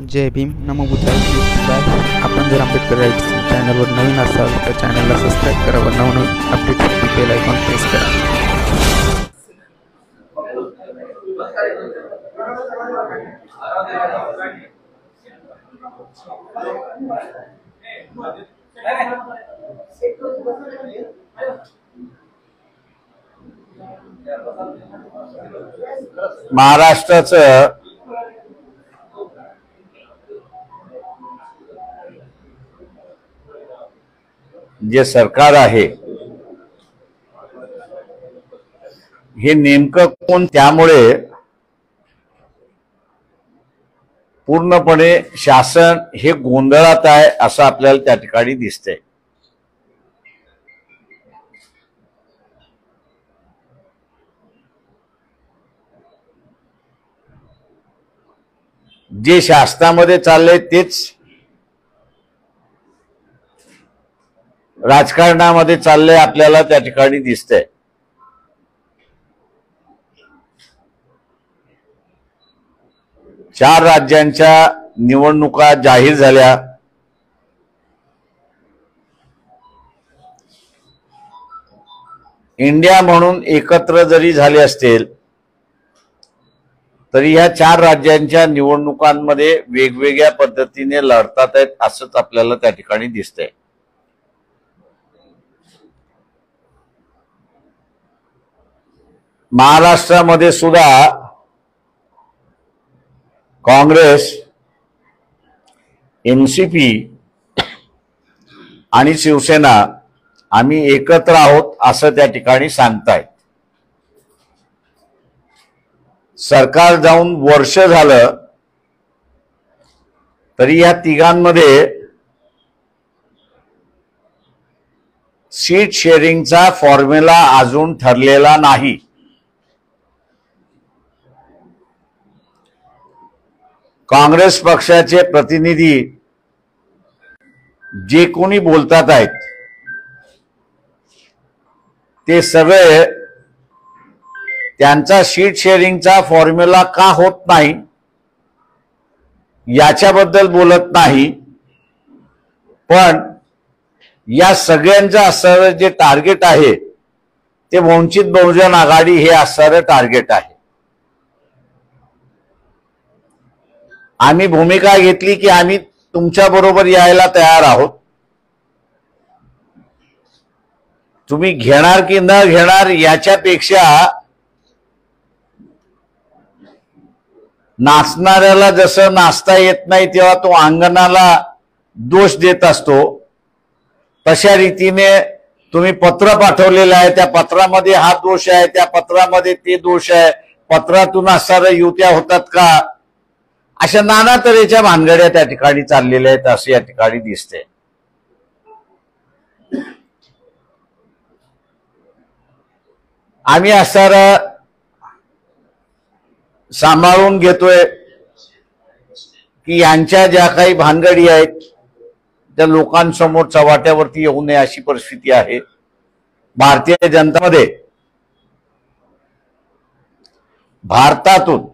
जय भीम नमो बुद्धाय. आपण जर आंबेडकर राईट्स चॅनलवर नवीन असाल तर चॅनलला सबस्क्राईब करा व नवनवीन अपडेटसाठी बेल आयकॉन प्रेस करा. महाराष्ट्राचं जे सरकार आहे हे नेमकं कोण, त्यामुळे पूर्णपणे शासन हे गोंधळात आहे असं आपल्याला त्या ठिकाणी दिसतंय. जे शासनामध्ये चाललंय तेच राजकारणामध्ये चाललंय आपल्याला त्या ठिकाणी दिसतंय. चार राज्यांच्या निवडणुका जाहीर झाल्या. इंडिया म्हणून एकत्र जरी झाले असतील तरी ह्या चार राज्यांच्या निवडणुकांमध्ये वेगवेगळ्या पद्धतीने लढतात आहेत असंच आपल्याला त्या ठिकाणी दिसतंय. महाराष्ट्रामध्ये सुद्धा काँग्रेस, एनसीपी आणि शिवसेना आम्ही एकत्र आहोत असं त्या ठिकाणी सांगतायत. सरकार जाऊन वर्ष झालं तरी या तिघांमध्ये सीट शेअरिंगचा फॉर्म्युला अजून ठरलेला नाही. काँग्रेस पक्षाचे प्रतिनिधी जे कोणी बोलतात आहेत ते सगळे त्यांचा सीट शेअरिंगचा फॉर्म्युला का होत नाही याच्याबद्दल बोलत नाही, पण या सगळ्यांचं असणारं जे टार्गेट आहे ते वंचित बहुजन आघाडी हे असणारं टार्गेट आहे. आम्ही भूमिका घेतली की आम्ही तुमच्या बरोबर यायला तयार आहोत. तुम्ही घेणार की न घेणार याच्यापेक्षा नाचणाऱ्याला जसं नाचता येत नाही तेव्हा तो अंगणाला दोष देत असतो, तशा रीतीने तुम्ही पत्र पाठवलेलं आहे, त्या पत्रामध्ये हा दोष आहे, त्या पत्रामध्ये ते दोष आहे, पत्रातून असणाऱ्या युत्या होतात का, अशा नाना तऱ्हेच्या भानगड्या त्या ठिकाणी चाललेल्या आहेत असं या ठिकाणी दिसते. आम्ही असणारा सांभाळून घेतोय की यांच्या ज्या काही भानगडी आहेत त्या लोकांसमोर चव्हाट्यावरती येऊ नये अशी परिस्थिती आहे. भारतीय जनतामध्ये भारतातून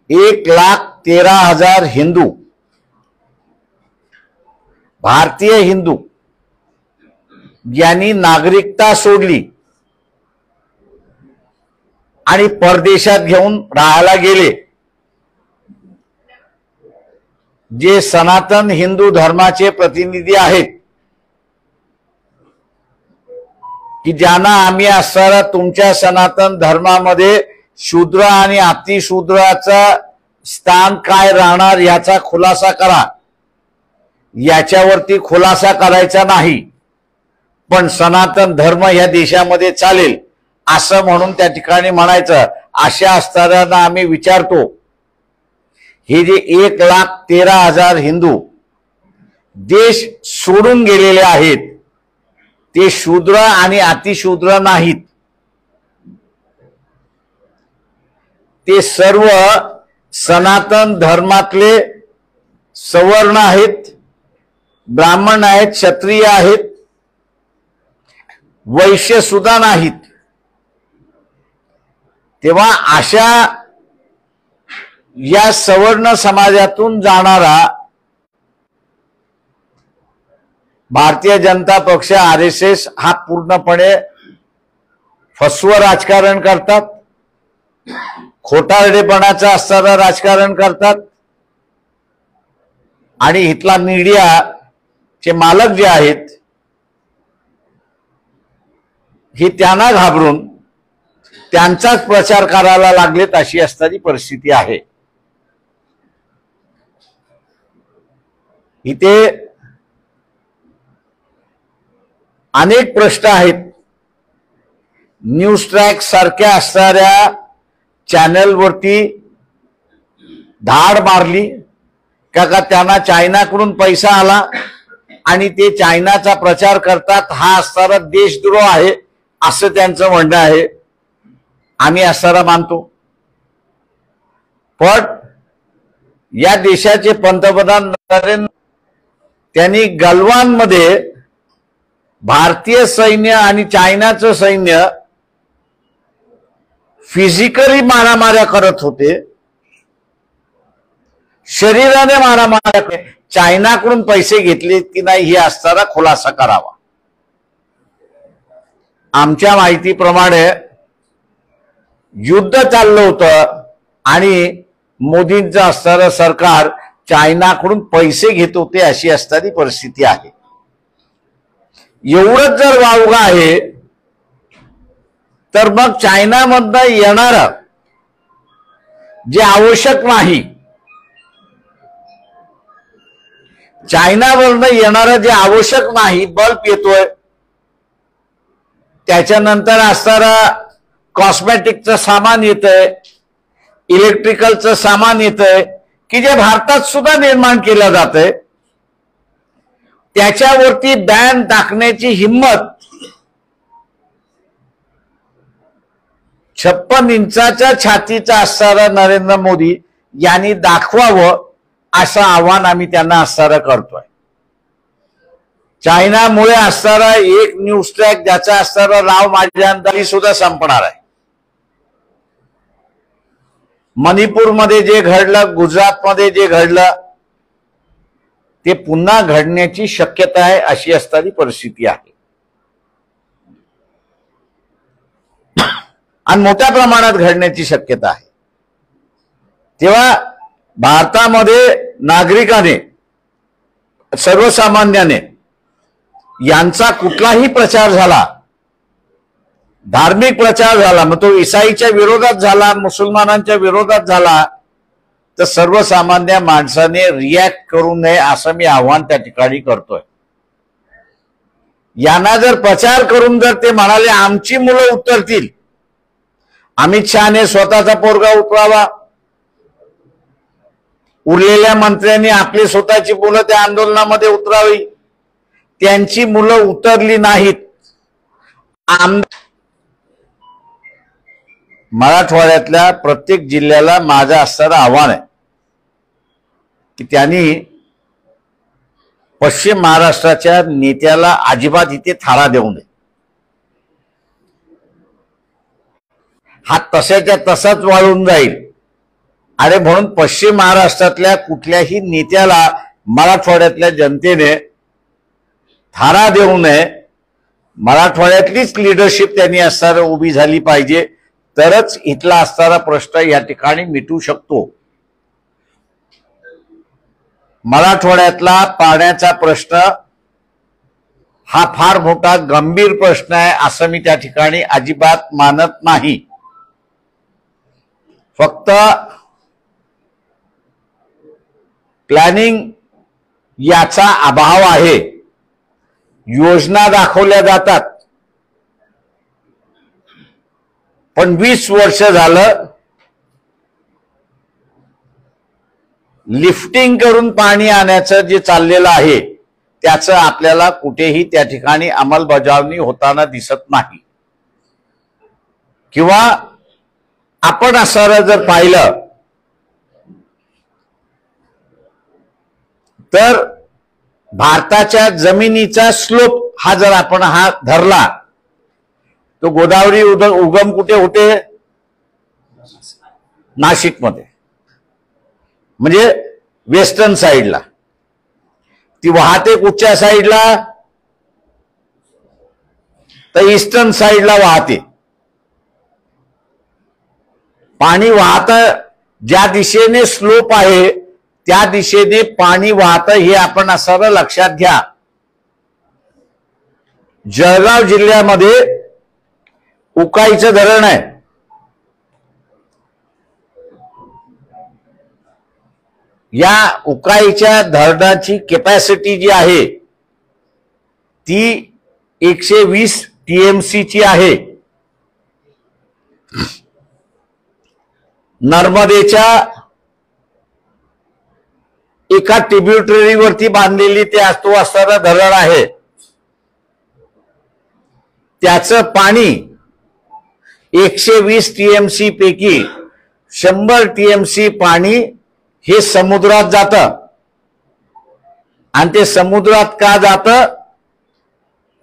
1,13,000 हिंदू, भारतीय हिंदू यांनी नागरिकता सोडली आणि परदेशात घेऊन राहायला गेले. जे सनातन हिंदू धर्माचे प्रतिनिधी आहेत की ज्यांना आम्ही असणारा तुमच्या सनातन धर्मामध्ये शूद्र आणि अतिशूद्राचा स्थान काय राहणार याचा खुलासा करा. याच्यावरती खुलासा करायचा नाही, पण सनातन धर्म या देशामध्ये चालेल असं म्हणून त्या ठिकाणी म्हणायचं. अशा असणाऱ्यांना आम्ही विचारतो, हे जे 1,13,000 हिंदू देश सोडून गेलेले आहेत ते शूद्र आणि अतिशूद्र नाहीत, ते सर्व सनातन धर्मातले सवर्ण आहेत, ब्राह्मण आहेत, क्षत्रिय आहेत, वैश्य सुद्धा नाहीत. तेव्हा अशा या सवर्ण समाजातून जाणारा भारतीय जनता पक्ष RSS हा पूर्णपणे फसवं राजकारण करतात, खोटारडेपणाचं असणारं राजकारण करतात आणि इथला मीडियाचे मालक जे आहेत हे त्यांना घाबरून त्यांचाच प्रचार करायला लागलेत अशी असणारी परिस्थिती आहे. इथे अनेक प्रश्न आहेत. न्यूज ट्रॅक सारख्या असणाऱ्या चॅनलवरती धाड मारली का त्यांना चायनाकडून पैसा आला आणि ते चायनाचा प्रचार करतात, हा असणारा देशद्रोह आहे असं त्यांचं म्हणणं आहे. आम्ही असणारा मानतो, पण या देशाचे पंतप्रधान नरेंद्र त्यांनी गलवानमध्ये भारतीय सैन्य आणि चायनाचं सैन्य फिजिकली मारामाऱ्या करत होते, शरीराने मारामाऱ्या करत. चायनाकडून पैसे घेतले की नाही हे असणारा खुलासा करावा. आमच्या माहितीप्रमाणे युद्ध चाललं होतं आणि मोदींचं असणारं सरकार चायनाकडून पैसे घेत होते अशी असणारी परिस्थिती आहे. एवढंच जर वावगं आहे तर मग चायनामधनं येणारं जे आवश्यक नाही, चायनावरनं येणारं जे आवश्यक नाही बल्ब येतोय, त्याच्यानंतर असणारं कॉस्मेटिकचं सामान येतंय, इलेक्ट्रिकलचं सामान येतंय की जे भारतात सुद्धा निर्माण केलं जातंय, त्याच्यावरती बॅन टाकण्याची हिम्मत 56 इंचाच्या छातीचा असणारा नरेंद्र मोदी यांनी दाखवावं असं आव्हान आम्ही त्यांना असणारं करतोय. चायनामुळे असणारा एक न्यूज ट्रॅक ज्याचा असणारा राव माझ्या अंदाजी सुद्धा संपणार आहे. मणिपूरमध्ये जे घडलं, गुजरातमध्ये जे घडलं ते पुन्हा घडण्याची शक्यता आहे अशी असणारी परिस्थिती आहे आणि मोठ्या प्रमाणात घडण्याची शक्यता आहे. तेव्हा भारतामध्ये नागरिकाने, सर्वसामान्याने यांचा कुठलाही प्रचार झाला, धार्मिक प्रचार झाला, मग तो ईसाईच्या विरोधात झाला, मुसलमानांच्या विरोधात झाला, तर सर्वसामान्य माणसाने रिॲक्ट करू नये असं मी आव्हान त्या ठिकाणी करतोय. यांना जर प्रचार करून जर ते म्हणाले आमची मुलं उतरतील, अमित शहाने स्वतःचा पोरगा उतरावा, उरलेल्या मंत्र्यांनी आपली स्वतःची मुलं त्या आंदोलनामध्ये उतरावी, त्यांची मुलं उतरली नाहीत. मराठवाड्यातल्या प्रत्येक जिल्ह्याला माझं असणारं आव्हान आहे की त्यांनी पश्चिम महाराष्ट्राच्या नेत्याला अजिबात इथे थारा देऊ नये. हा तशाच्या तसाच वाळून जाईल. अरे म्हणून पश्चिम महाराष्ट्रातल्या कुठल्याही नेत्याला मराठवाड्यातल्या जनतेने थारा देऊ नये. मराठवाड्यातलीच लीडरशिप त्यांनी असणारं उभी झाली पाहिजे, तरच इथला असणारा प्रश्न या ठिकाणी मिटू शकतो. मराठवाड्यातला पाण्याचा प्रश्न हा फार मोठा गंभीर प्रश्न आहे असं मी त्या ठिकाणी अजिबात मानत नाही. फक्त प्लॅनिंग याचा अभाव आहे. योजना दाखवल्या जातात, पण 20 वर्ष झालं लिफ्टिंग करून पाणी आणायचं जे चाललेलं आहे त्याचं आपल्याला कुठेही त्या ठिकाणी अंमलबजावणी होताना दिसत नाही. किंवा आपण असं जर पाहिलं तर भारताच्या जमिनीचा स्लोप हा जर आपण हा धरला तो गोदावरी उगम कुठे होते? नाशिकमध्ये. म्हणजे वेस्टर्न साईडला, ती वाहते कुठच्या साईडला, तर ईस्टर्न साईडला वाहते. पाणी वाहत ज्या दिशेने स्लोप आहे त्या दिशेने पाणी वाहत, हे आपण असं लक्षात घ्या. जळगाव जिल्ह्यामध्ये उकाईचं धरण आहे. या उकाईच्या धरणाची कॅपॅसिटी जी आहे ती 120 TMC ची आहे. नर्मदेच्या एका ट्रिब्युटरीवरती बांधलेली ते तो असणारा धरण आहे. त्याचं पाणी 120 TMC पैकी 100 TMC पाणी हे समुद्रात जातं. आणि ते समुद्रात का जातं,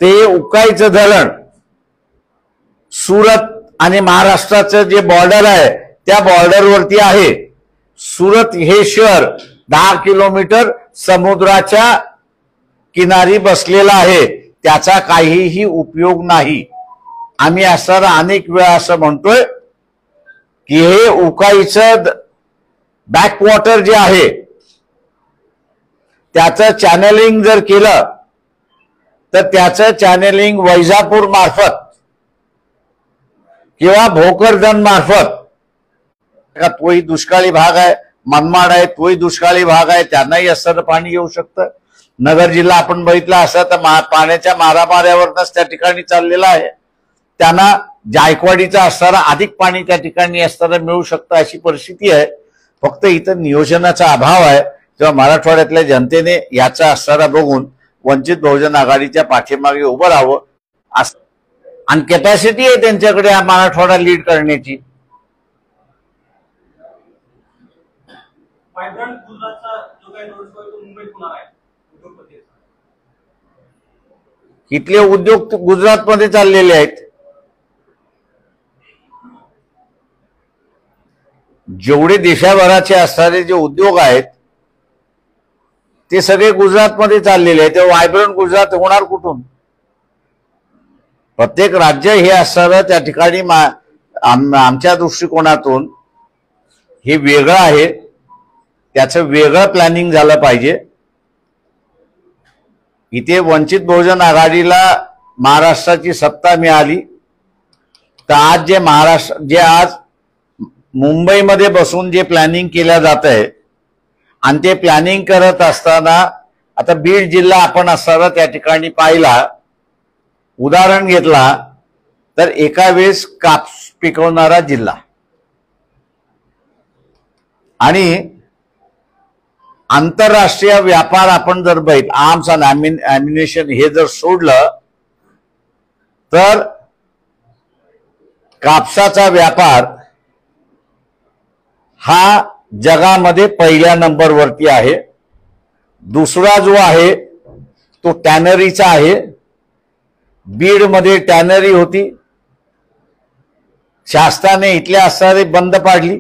ते उकाईचं धरण सुरत आणि महाराष्ट्राचं जे बॉर्डर आहे त्या बॉर्डरवरती आहे. सुरत हे शहर 10 किलोमीटर समुद्राच्या किनारी बसलेलं आहे. त्याचा काहीही उपयोग नाही. आम्ही असताना अनेक वेळा असं म्हणतोय की हे उकाईचं बॅकवॉटर जे आहे त्याचं चॅनलिंग जर केलं तर त्याचं चॅनलिंग वैजापूर मार्फत किंवा भोकरदन मार्फत, तोही दुष्काळी भाग आहे, मनमाड आहे तोही दुष्काळी भाग आहे, त्यांनाही असं पाणी येऊ शकतं. नगर जिल्हा आपण बघितला असता तर पाण्याच्या मारामाऱ्यावरच त्या ठिकाणी चाललेला आहे. त्यांना जायकवाडीचा असणारा अधिक पाणी त्या ठिकाणी असताना मिळू शकतं अशी परिस्थिती आहे. फक्त इथं नियोजनाचा अभाव आहे. तेव्हा मराठवाड्यातल्या जनतेने याचा असणारा बघून वंचित बहुजन आघाडीच्या पाठीमागे उभं राहावं. आणि कॅपॅसिटी आहे त्यांच्याकडे हा मराठवाडा लीड करण्याची. इथले उद्योग गुजरातमध्ये चाललेले आहेत. जेवढे देशाभराचे असणारे जे उद्योग आहेत ते सगळे गुजरातमध्ये चाललेले आहेत. तेव्हा व्हायब्रंट गुजरात होणार कुठून? प्रत्येक राज्य हे असणारं त्या ठिकाणी आमच्या दृष्टिकोनातून हे वेगळं आहे. त्याचं वेगळं प्लॅनिंग झालं पाहिजे. इथे वंचित बहुजन आघाडीला महाराष्ट्राची सत्ता मिळाली तर आज जे आज मुंबईमध्ये बसून जे प्लॅनिंग केलं जात आहे आणि ते प्लॅनिंग करत असताना आता बीड जिल्हा आपण असताना त्या ठिकाणी पाहिला, उदाहरण घेतला तर एका वेळेस कापूस पिकवणारा जिल्हा आणि आंतरराष्ट्रीय व्यापार आपण जर बघितलं, आर्म्स आणि ॲम्युनिशन हे जर सोडलं तर कापसाचा व्यापार हा जगामध्ये पहिल्या नंबरवरती आहे. दुसरा जो आहे तो टॅनरीचा आहे. बीडमध्ये टॅनरी होती, शासनाने इथल्या असणारे बंद पाडली.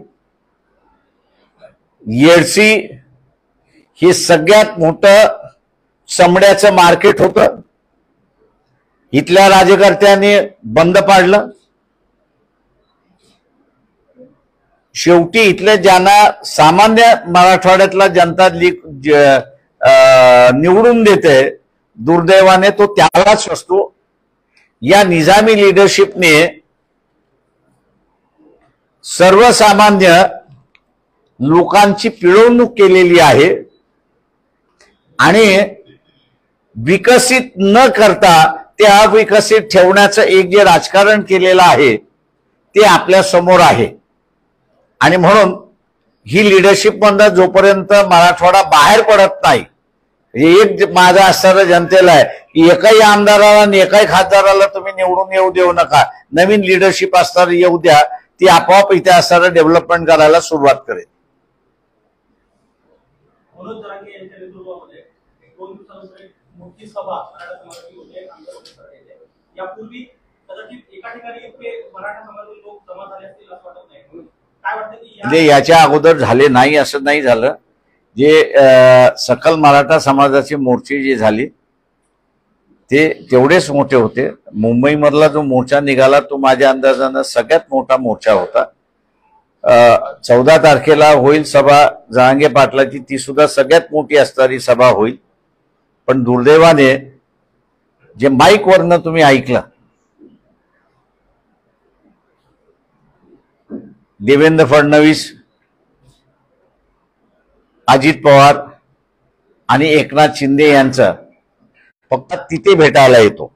येडशी हे सगळ्यात मोठं चमड्याचं मार्केट होतं, इथल्या राज्यकर्त्यांनी बंद पाडलं. शेवटी इथले ज्यांना सामान्य मराठवाड्यातला जनता निवडून देते दुर्दैवाने तो त्यालाच असतो. या निजामी लिडरशिपने सर्वसामान्य लोकांची पिळवणूक केलेली आहे आणि विकसित न करता ते अविकसित ठेवण्याचं एक जे राजकारण केलेलं आहे ते आपल्या समोर आहे. आणि म्हणून ही लिडरशिप मधनं जोपर्यंत मराठवाडा बाहेर पडत नाही, एक माझा असणारा जनतेला आहे की एकाही आमदाराला आणि एकाही खासदाराला तुम्ही निवडून येऊ देऊ नका. नवीन लिडरशिप असणार येऊ द्या, ती आपोआप इथे असणारं डेव्हलपमेंट करायला सुरुवात करेल. मनोज जरांगे यांच्या नेतृत्वामध्ये 2 दिवसानंतर एक मोठी सभा मराठा समाजाची होते. यापूर्वी कदाचित एका ठिकाणी इतके मराठा समाजाचे लोक जमा झाले असतील असं वाटत नाही. काय वाटतं की म्हणजे याच्या अगोदर झाले नाही असं नाही झालं. जे सकल मराठा समाजाचे मोर्चे जे झाले ते तेवढेच मोठे होते. मुंबईमधला जो मोर्चा निघाला तो माझ्या अंदाजानं सगळ्यात मोठा मोर्चा होता. 14 तारखेला होईल सभा जरांगे पाटलाची, ती सुद्धा सगळ्यात मोठी असणारी सभा होईल. पण दुर्दैवाने जे माईक वरनं तुम्ही ऐकलं, देवेंद्र फडणवीस, अजित पवार आणि एकनाथ शिंदे यांचं फक्त तिथे भेटायला येतो.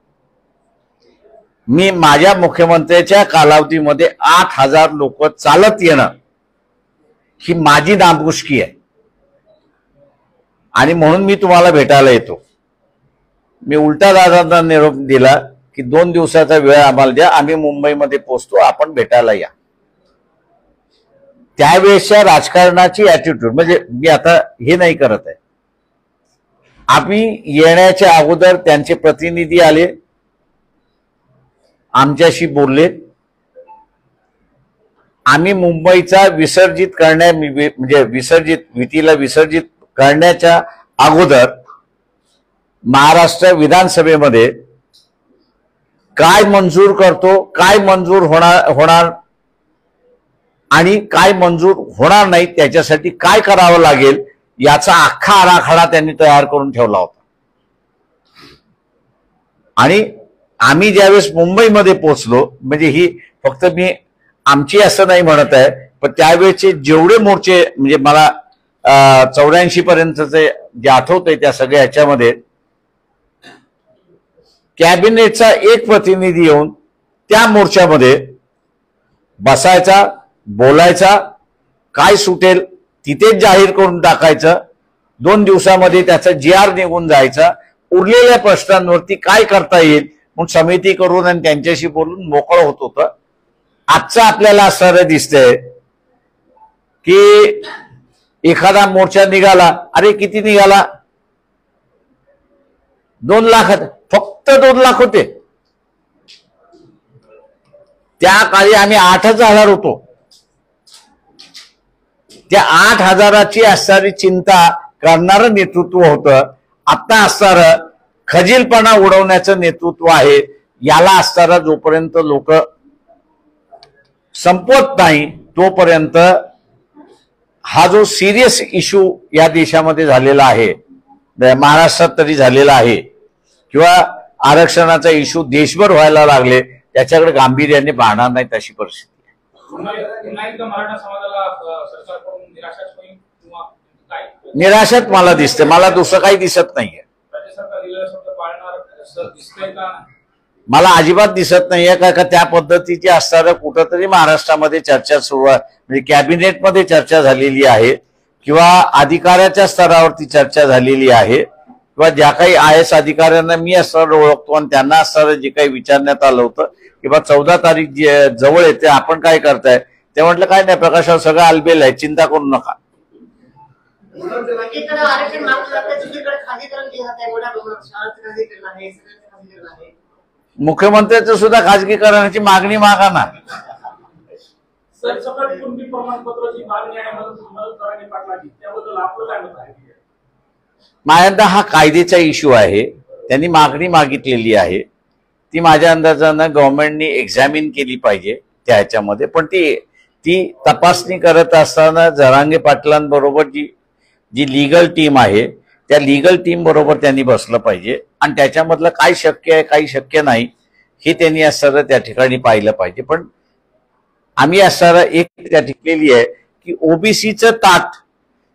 मी माझ्या मुख्यमंत्र्याच्या कालावधीमध्ये 8,000 लोक चालत येणं ही माझी नामुष्की आहे आणि म्हणून मी तुम्हाला भेटायला येतो. मी उलटा दादांना निरोप दिला की 2 दिवसाचा वेळ आम्हाला द्या, आम्ही मुंबईमध्ये पोहोचतो, आपण भेटायला या. त्यावेळेसच्या राजकारणाची ऍटिट्यूड, म्हणजे मी आता हे नाही करत आहे. आम्ही येण्याच्या अगोदर त्यांचे प्रतिनिधी आले, आमच्याशी बोलले. आम्ही मुंबईचा विसर्जित म्हणजे विहितीला विसर्जित करण्याच्या अगोदर महाराष्ट्र विधानसभेमध्ये काय मंजूर करतो, काय मंजूर होणार आणि काय मंजूर होणार नाही, त्याच्यासाठी काय करावं लागेल याचा अख्खा आराखडा त्यांनी तयार करून ठेवला होता. आणि आम्ही ज्यावेळेस मुंबईमध्ये पोहोचलो, म्हणजे ही फक्त मी आमची असं नाही म्हणत आहे, पण त्यावेळेचे जेवढे मोर्चे, म्हणजे मला 84 पर्यंतचे जे आठवतंय त्या सगळ्या ह्याच्यामध्ये कॅबिनेटचा एक प्रतिनिधी येऊन त्या मोर्चामध्ये बसायचा, बोलायचा, काय सुटेल तिथेच जाहीर करून टाकायचं. 2 दिवसामध्ये त्याचा GR निघून जायचा. उरलेल्या प्रश्नांवरती काय करता येईल म्हणून समिती करून आणि त्यांच्याशी बोलून मोकळं होत होतं. आजचं आपल्याला असं दिसतंय की एखादा मोर्चा निघाला, अरे किती निघाला, 2 लाख, फक्त 2 लाख होते. त्या काळी आम्ही 8,000 होतो. त्या 8,000ची असणारी चिंता करणारं नेतृत्व होतं. आता असणारं खजीलपणा उडवण्याचं नेतृत्व आहे. याला असणारा जोपर्यंत लोक संपवत नाही तोपर्यंत हा जो सिरियस इश्यू या देशामध्ये झालेला आहे, महाराष्ट्रात तरी झालेला आहे, किंवा आरक्षणाचा इश्यू देशभर व्हायला लागले, त्याच्याकडे गांभीर्याने पाहणार नाही तशी परिस्थिती आहे. निराशात मला दिसते, मला दुसरं काही दिसत नाहीये. मला अजिबात दिसत नाहीये का त्या पद्धतीची असणारं कुठंतरी महाराष्ट्रामध्ये चर्चा सुरू आहे. म्हणजे कॅबिनेटमध्ये चर्चा झालेली आहे किंवा अधिकाऱ्याच्या स्तरावरती चर्चा झालेली आहे, किंवा ज्या काही IAS अधिकाऱ्यांना मी असणारं ओळखतो आणि त्यांना असणारं जे काही विचारण्यात आलं होतं किंवा 14 तारीख जवळ येते, आपण काय करताय, ते म्हटलं काय नाही, प्रकाशावर सगळं आलबेल आहे, चिंता करू नका. मुख्यमंत्र्यांचं सुद्धा खाजगीकरणाची मागणी मागा ना. माझ्या हा कायद्याचा इश्यू आहे. त्यांनी मागणी मागितलेली आहे, ती माझ्या अंदाजानं गव्हर्नमेंटनी एक्झामिन केली पाहिजे त्या ह्याच्यामध्ये. पण ती तपासणी करत असताना जरांगे पाटलांबरोबर जी लीगल टीम आहे त्या लीगल टीम बरोबर त्यांनी बसलं पाहिजे आणि त्याच्यामधलं काय शक्य आहे काही शक्य नाही हे त्यांनी असणारं त्या ठिकाणी पाहिलं पाहिजे. पण आम्ही असणारं एक त्या टिकलेली आहे की ओबीसीचं ताट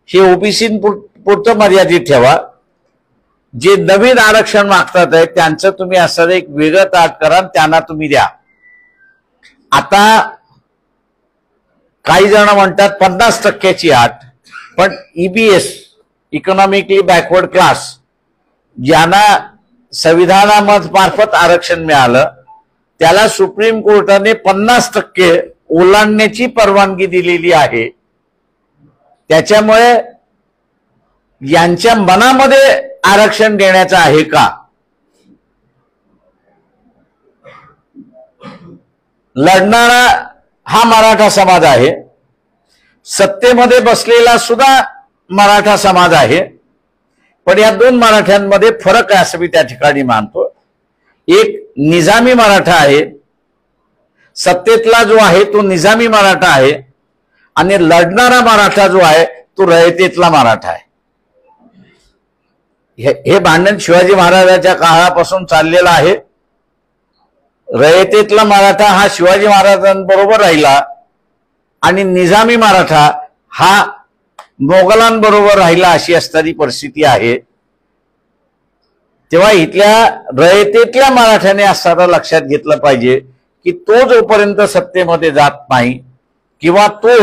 हे ओबीसी पुरतं मर्यादित ठेवा. जे नवीन आरक्षण मागतात आहे त्यांचं तुम्ही असणारं एक वेगळं ताट करा, त्यांना तुम्ही द्या. आता काही जण म्हणतात 50% अट, पण EBS इकॉनॉमिकली बॅकवर्ड क्लास ज्यांना संविधानामार्फत आरक्षण मिळालं त्याला सुप्रीम कोर्टाने 50% ओलांडण्याची परवानगी दिलेली आहे. त्याच्यामुळे यांच्या मनामध्ये आरक्षण देण्याचं आहे का? लढणारा हा मराठा समाज आहे. सत्तेमध्ये बसलेला सुद्धा मराठा समाज आहे, पण या दोन मराठ्यांमध्ये फरक आहे असं मी त्या ठिकाणी मानतो. एक निजामी मराठा आहे, सत्तेतला जो आहे तो निजामी मराठा आहे, आणि लढणारा मराठा जो आहे तो रयतेतला मराठा आहे. हे भांडण शिवाजी महाराजांच्या काळापासून चाललेलं आहे. रयतेतला मराठा हा शिवाजी महाराजांबरोबर राहिला आणि निजामी मराठा हा मोगलांबरोबर राहिला, अशी असणारी परिस्थिती आहे. तेव्हा इथल्या रयतेतल्या मराठ्याने असताना लक्षात घेतलं पाहिजे की तो जोपर्यंत सत्तेमध्ये जात नाही किंवा तो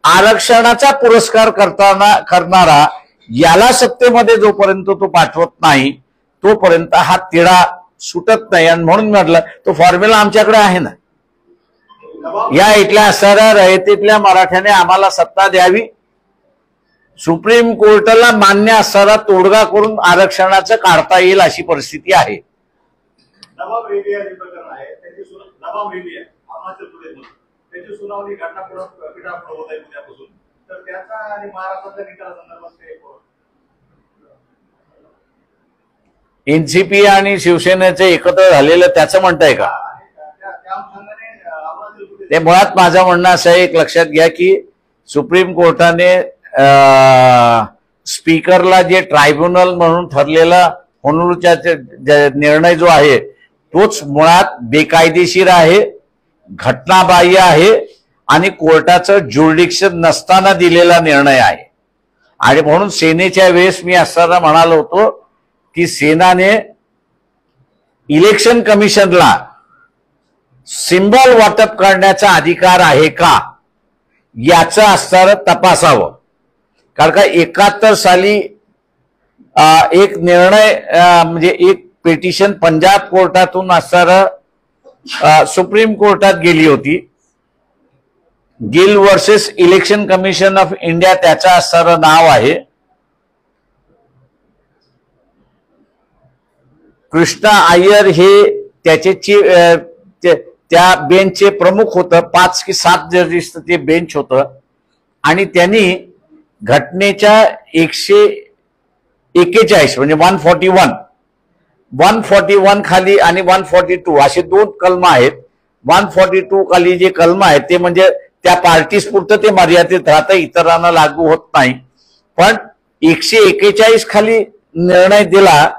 आरक्षणाचा पुरस्कार करणारा याला सत्तेमध्ये जोपर्यंत तो पाठवत नाही तोपर्यंत हा तिढा सुटत नाही. आणि म्हणून म्हटलं तो फॉर्म्युला आमच्याकडे आहे ना. या इथल्या असणाऱ्या रयतेतल्या मराठ्याने आम्हाला सत्ता द्यावी, सुप्रीम कोर्टाला मान्य असणारा तोडगा करून आरक्षणाचं काढता येईल अशी परिस्थिती आहे. नवाब रेबिया जे प्रकरण आहे नवाब रेबिया अरुणाचल प्रदेश त्याची सुनावणी घटनापीठापुढे होत आहे उद्यापासून, तर त्याचा आणि महाराष्ट्रातल्या निकालासंदर्भात एनसीपी आणि शिवसेनेचे एकत्र झालेलं त्याचं म्हणताय का? ते मुळात माझं म्हणणं असं आहे, एक लक्षात घ्या की सुप्रीम कोर्टाने स्पीकरला जे ट्रायब्युनल म्हणून ठरलेला होनरूलचा निर्णय जो आहे तोच मुळात बेकायदेशीर आहे, घटनाबाह्य आहे आणि कोर्टाचं ज्युरिडिक्शन नसताना दिलेला निर्णय आहे. आणि म्हणून सेनेच्या वेळेस मी असताना म्हणालो होतो की सेनाने इलेक्शन कमिशनला सिम्बॉल वाटप करण्याचा अधिकार आहे का याचं असणारं तपासावं. कारण का 71 साली एक निर्णय म्हणजे एक पिटिशन पंजाब कोर्टातून असणारं सुप्रीम कोर्टात गेली होती. Gill versus election commission of India त्याचं असणारं नाव आहे. कृष्णा अय्यर हे त्याचे त्या बेंचचे प्रमुख होतं. 5 की 7 जजेसचं ते बेंच होतं आणि त्यांनी घटनेच्या 141 म्हणजे 141 खाली आणि 142 असे 2 कलम आहेत. 142 खाली जे कलम आहेत ते म्हणजे त्या पार्टीज पुरतं ते मर्यादित राहतं, इतरांना लागू होत नाही. पण 141 खाली निर्णय दिला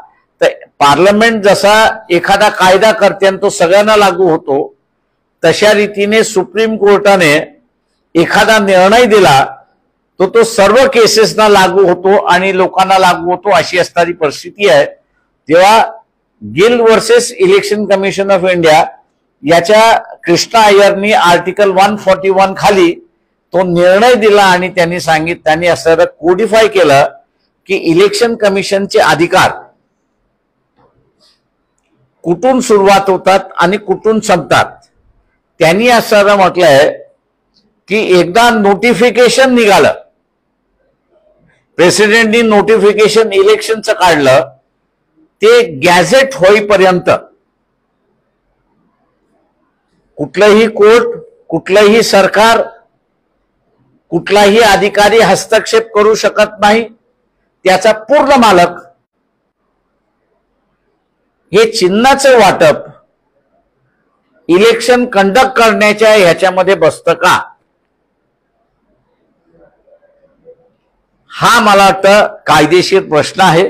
तर पार्लमेंट जसा एखादा कायदा करते आणि तो सगळ्यांना लागू होतो तशा रीतीने सुप्रीम कोर्टाने एखादा निर्णय दिला तो सर्व केसेसना लागू होतो आणि लोकांना लागू होतो अशी असणारी परिस्थिती आहे. तेव्हा gill versus election commission of India याच्या कृष्णा अय्यरनी आर्टिकल 141 खाली तो निर्णय दिला आणि त्यांनी असं कोडिफाय केलं की इलेक्शन कमिशनचे अधिकार कुठून सुरुवात होतात आणि कुठून संपतात. त्यांनी असं म्हटलंय की एकदा नोटिफिकेशन निघालं, प्रेसिडेंटनी नोटिफिकेशन इलेक्शनचं काढलं, ते गॅझेट होईपर्यंत कुठलंही कोर्ट, कुठलंही सरकार, कुठलाही अधिकारी हस्तक्षेप करू शकत नाही. त्याचा पूर्ण मालक हे चिन्हाचं वाटप इलेक्शन कंडक्ट करण्याच्या ह्याच्यामध्ये बसतं का, हा मला वाटतं कायदेशीर प्रश्न आहे.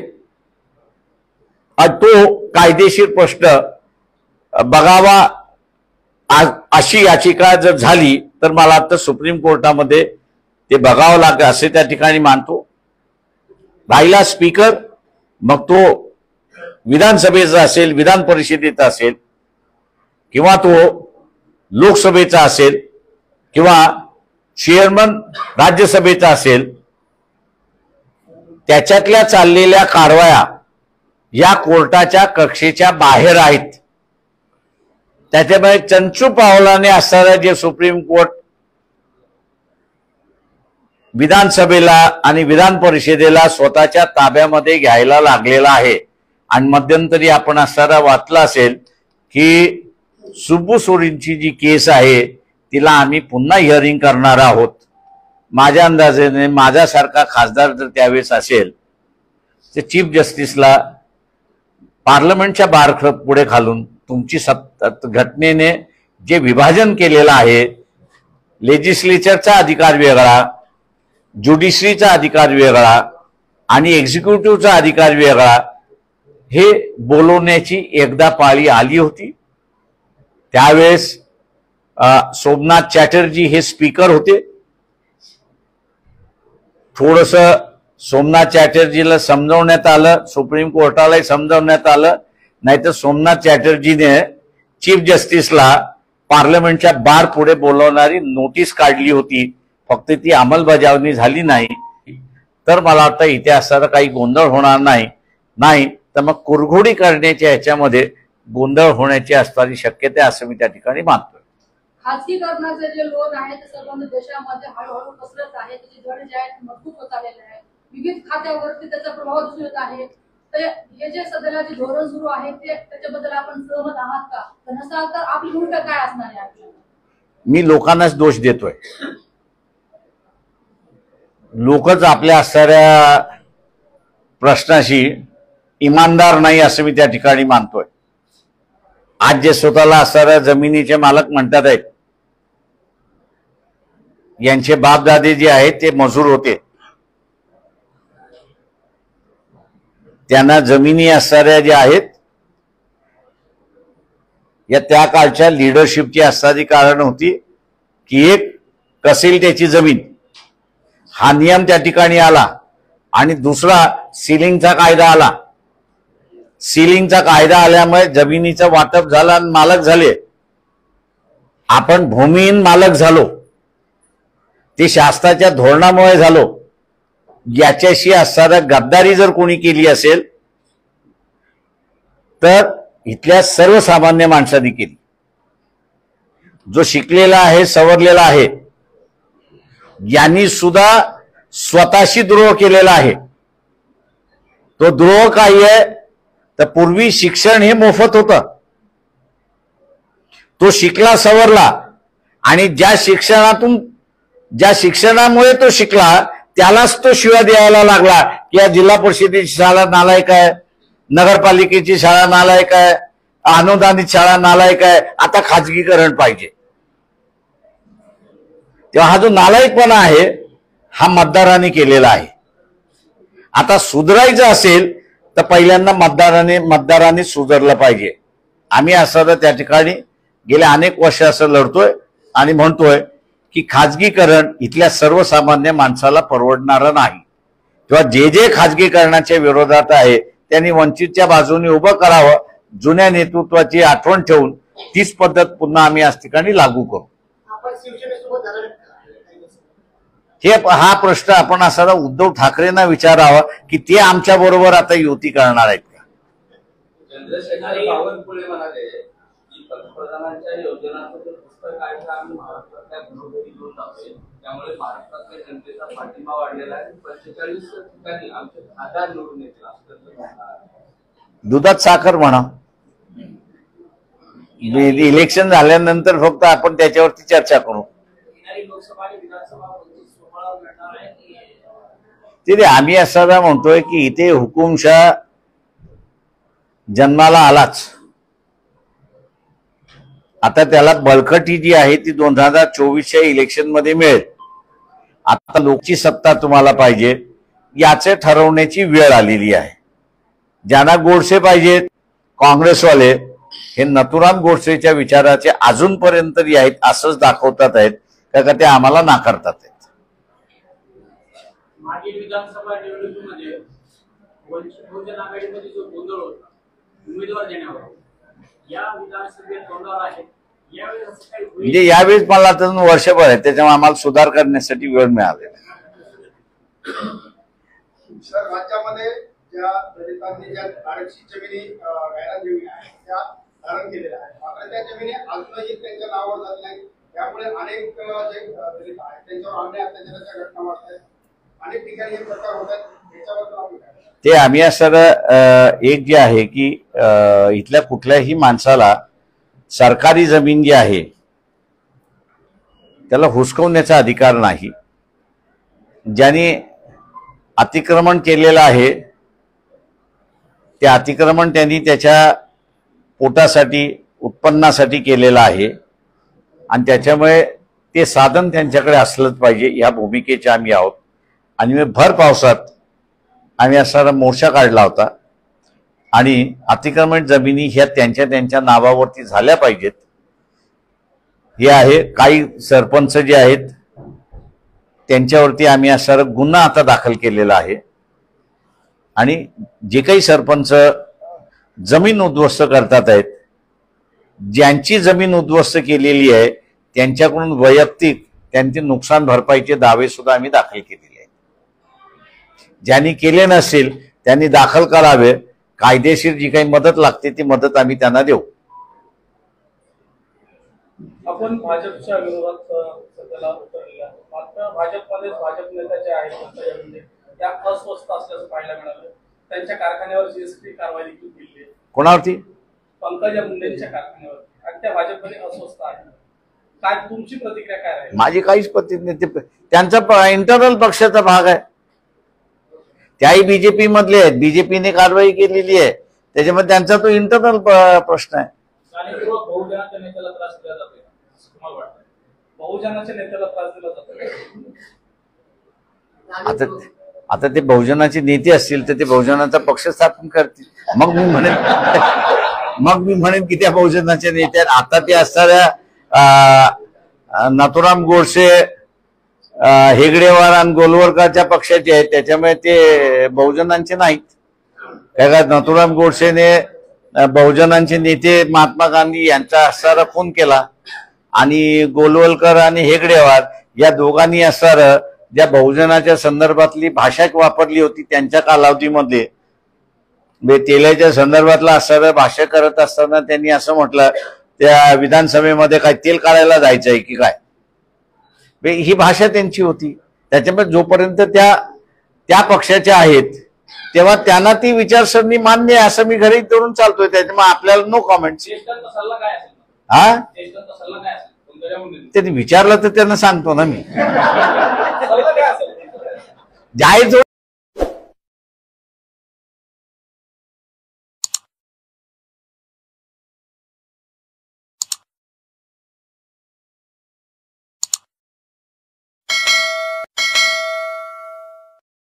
तो कायदेशीर प्रश्न बघावा अशी याचिका जर झाली तर मला वाटतं सुप्रीम कोर्टामध्ये ते बघावं लागेल असे त्या ठिकाणी मानतो. राहिला स्पीकर, मग तो विधानसभेचा असेल, विधान परिषदेचा असेल किंवा तो लोकसभेचा असेल किंवा चेअरमन राज्यसभेचा असेल, त्याच्यातल्या चाललेल्या कारवाया या कोर्टाच्या कक्षेच्या बाहेर आहेत. त्याच्यामुळे चंचू पावलाने असणारे जे सुप्रीम कोर्ट विधानसभेला आणि विधान परिषदेला स्वतःच्या ताब्यामध्ये घ्यायला लागलेला आहे. आणि मध्यंतरी आपण असणारा वाचला असेल की सुब्बू सोरेनची जी केस आहे तिला आम्ही पुन्हा हिअरिंग करणार आहोत. माझ्या अंदाजाने माझ्यासारखा खासदार जर त्यावेळेस असेल तर चीफ जस्टिसला पार्लमेंटच्या बार पुढे घालून तुमची घटनेने जे विभाजन केलेलं आहे, लेजिस्लेचरचा अधिकार वेगळा, ज्युडिशरीचा अधिकार वेगळा आणि एक्झिक्युटिव्हचा अधिकार वेगळा, हे बोलवण्याची एकदा पाळी आली होती। त्यावेळेस सोमनाथ चॅटर्जी हे स्पीकर होते। थोडस सोमनाथ चॅटर्जीला समजावण्यात आलं, सुप्रीम कोर्टालाही समजावण्यात आलं, नाहीतर सोमनाथ चॅटर्जीने चीफ जस्टिसला पार्लमेंटच्या बार पुढे बोलवणारी नोटीस काढली होती, फक्त ती अंमलबजावणी झाली नाही। तर मला वाटतं इथे असताना काही गोंधळ होणार नाही तर मग कुरघोडी करण्याच्या ह्याच्यामध्ये गोंधळ होण्याची असणारी शक्यता असं मी त्या ठिकाणी मानतोय। खासगीकरणाचे जे लोन आहे ते सर्व देशामध्ये हळूहळू पसरत आहे, त्याची जड जे आहे मजबूत होत आलेले आहे, विविध खात्यावरती त्याचा प्रभाव दिसून येत आहे। तर हे जे सध्याला जे धोरण सुरू आहे ते त्याच्याबद्दल आपण सहमत आहात का? नसाल तर आपली भूमिका काय असणार आहे आपल्याला? मी लोकांनाच दोष देतोय, लोकच आपल्या असणाऱ्या प्रश्नाशी इमानदार नाही असं मी त्या ठिकाणी मानतोय। आज जे स्वतःला असणाऱ्या जमिनीचे मालक म्हणतात आहेत, यांचे बापदादे जे आहेत ते मजूर होते, त्यांना जमिनी असणाऱ्या ज्या आहेत या त्या काळच्या लिडरशिपची असणारी कारण होती की एक कसेल त्याची जमीन हा नियम त्या ठिकाणी आला आणि दुसरा सिलिंगचा कायदा आला। सिलिंगचा कायदा आल्यामुळे जमिनीचं वाटप झालं आणि मालक झाले, आपण भूमिहीन मालक झालो, ते शासनाच्या धोरणामुळे झालो। याच्याशी असणारा गद्दारी जर कोणी केली असेल तर इथल्या सर्वसामान्य माणसांनी केली। जो शिकलेला आहे, सवरलेला आहे, यांनी सुद्धा स्वतःशी द्रोह केलेला आहे। तो द्रोह काय आहे तर पूर्वी शिक्षण हे मोफत होतं, तो शिकला सवरला आणि ज्या शिक्षणामुळे तो शिकला त्यालाच तो शिव्या द्यायला लागला की या जिल्हा परिषदेची शाळा नालायक आहे, नगरपालिकेची शाळा नालायक आहे, अनुदानित शाळा नालायक आहे, आता खाजगीकरण पाहिजे। तेव्हा हा जो नालायकपणा आहे हा मतदारांनी केलेला आहे। आता सुधारायचं असेल तर पहिल्यांदा मतदारांनी सुधारलं पाहिजे। आम्ही असं त्या ठिकाणी गेले अनेक वर्ष असं लढतोय आणि म्हणतोय की खाजगीकरण इथल्या सर्वसामान्य माणसाला परवडणारं नाही, किंवा जे खाजगीकरणाच्या विरोधात आहे त्यांनी वंचितच्या बाजूने उभं करावं, जुन्या नेतृत्वाची आठवण ठेवून तीच पद्धत पुन्हा आम्ही आज ठिकाणी लागू करू। हा प्रश्न आपण असा उद्धव ठाकरेंना विचारावा की ते आमच्या बरोबर आता युती करणार आहेत का? चंद्रशेखर बावनकुळे म्हणाले की पंतप्रधानांच्या योजनांचं पुस्तक आहे का आम्ही महाराष्ट्रातल्या घरोघरी घेऊन जातोय, त्यामुळे महाराष्ट्रातल्या जनतेचा पाठिंबा वाढलेला आहे। 45 ठिकाणी आमचे खासदार निवडून येतील असं दुधात साखर म्हणा, इलेक्शन झाल्यानंतर फक्त आपण त्याच्यावरती चर्चा करू। तिथे आम्ही असं म्हणतोय की इथे हुकुमशाह जन्माला आलाच, आता त्याला बळकटी जी आहे ती 2024च्या इलेक्शन मध्ये मिळेल। आता लोकची सत्ता तुम्हाला पाहिजे याचे ठरवण्याची वेळ आलेली आहे। ज्यांना गोडसे पाहिजेत काँग्रेसवाले हे नथुराम गोडसेच्या विचाराचे अजूनपर्यंत तरी आहेत असंच दाखवतात आहेत का ते आम्हाला नाकारतात आहेत। मागील विधानसभा निवडणुकीमध्ये वंचित बहुजन आघाडीमध्ये जो गोंधळ होता उमेदवार देण्यावर, या विधानसभेत गोंधळ आहे, यावेळेस असं काही होईल? म्हणजे यावेळेस मला अजून वर्षभर आहे, त्याच्यामुळे आम्हाला सुधार करण्यासाठी वेळ मिळालेला आहे। सर, राज्यामध्ये ज्या दलितांनी ज्या आरक्षित जमिनी घ्यायला दिल्या आहेत त्या धारण केलेल्या आहेत, मात्र त्या जमिनी अजूनही त्यांच्या नावावर झालेल्या आहेत, त्यामुळे अनेक जे दलित आहेत त्यांच्यावर अन्याय अत्याचाराच्या घटना वाढत आहेत, अनेक ठिकाणी हे प्रकार होत आहेत, याच्याबद्दल आपण काय? ते आम्ही असं एक जे आहे की इथल्या कुठल्याही माणसाला सरकारी जमीन जी आहे त्याला हुसकवण्याचा अधिकार नाही। ज्यांनी अतिक्रमण केलेलं आहे ते अतिक्रमण त्यांनी त्याच्या पोटासाठी उत्पन्नासाठी केलेलं आहे आणि त्याच्यामुळे ते साधन त्यांच्याकडे असलंच पाहिजे ह्या भूमिकेचे आम्ही आहोत. आणि भर पावसात आम्ही असा मोर्चा काढला होता आणि अतिक्रमण जमिनी ह्या त्यांच्या नावावरती झाल्या पाहिजेत हे आहे. काही सरपंच जे आहेत त्यांच्यावरती आम्ही असा गुन्हा आता दाखल केलेला आहे आणि जे काही सरपंच जमीन उद्ध्वस्त करतात आहेत, ज्यांची जमीन उद्ध्वस्त केलेली आहे त्यांच्याकडून वैयक्तिक त्यांचे नुकसान भरपाईचे दावे सुद्धा आम्ही दाखल केलेले आहेत. ज्यांनी केले नसेल त्यांनी दाखल करावे. कायदेशीर जी काही मदत लागते ती मदत आम्ही त्यांना देऊ. आपण भाजपच्या विरोधात सध्याला उतरलेला आहे. मात्र भाजपमध्ये भाजप नेते जे आहेत त्या अस्वस्थ असल्याचं पाहायला मिळालं. त्यांच्या कारखान्यावर जीएसटी कारवाई देखील केली आहे. कोणावरती? पंकजा मुंडेंच्या कारखान्यावर. आणि त्या भाजपमध्ये अस्वस्थ आहे. काय तुमची प्रतिक्रिया काय आहे? माझी काहीच प्रतिक्रिया नाही. त्यांचा इंटरनल पक्षाचा भाग आहे. त्याही बीजेपी मधले आहेत. बीजेपीने कारवाई केलेली आहे त्याच्यामध्ये त्यांचा तो इंटरनल प्रश्न आहे. बहुजनाच्या नेत्याला त्रास दिला जातोय असं तुम्हाला वाटतं? बहुजनाच्या नेत्याला त्रास दिला जातोय. आता ते बहुजनाचे नेते असतील तर ते बहुजनाचा पक्ष स्थापन करतील. मग मी म्हणेन की त्या बहुजनाच्या नेत्या आता ते असणाऱ्या नाथुराम गोडसे हेगडेवार आणि गोलवरकरच्या पक्षाचे आहेत त्याच्यामुळे ते बहुजनांचे नाहीत. काय नाथुराम गोडसेने बहुजनांचे नेते महात्मा गांधी यांचा असणारा खून केला आणि गोलवलकर आणि हेगडेवार या दोघांनी असणारं ज्या बहुजनाच्या संदर्भातली भाषा वापरली होती त्यांच्या कालावधीमध्ये तेलाच्या संदर्भातला असणारं भाषा करत असताना त्यांनी असं म्हटलं त्या विधानसभेमध्ये काय तेल काढायला जायचंय की काय, ही भाषा त्यांची होती. त्याच्यामुळे जोपर्यंत त्या पक्षाच्या आहेत तेव्हा त्यांना ती विचारसरणी मान्य आहे असं मी घरी धरून चालतोय. त्याच्यामुळे आपल्याला नो कॉमेंट. हा त्यांनी विचारलं तर त्यांना सांगतो ना मी. जाहीर